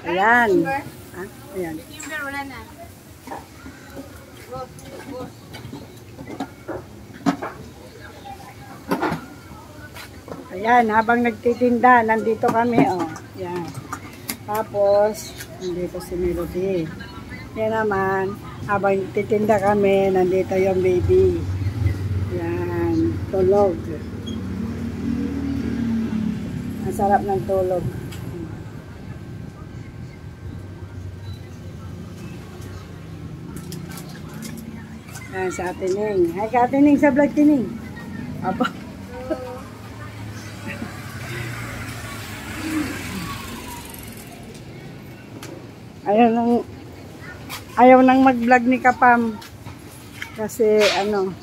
Ayan. Ayan. Wala na. Ayan, habang nagtitinda, nandito kami, oh. Ayan. Tapos, nandito si Melody. Yan naman, habang titinda kami, nandito yung baby. Yan, tulog. Ang sarap ng tulog. Yan, sa Atining. Hi ka Atining sa vlog Tining. Apa? Ayaw nang mag-vlog ni Kapam kasi ano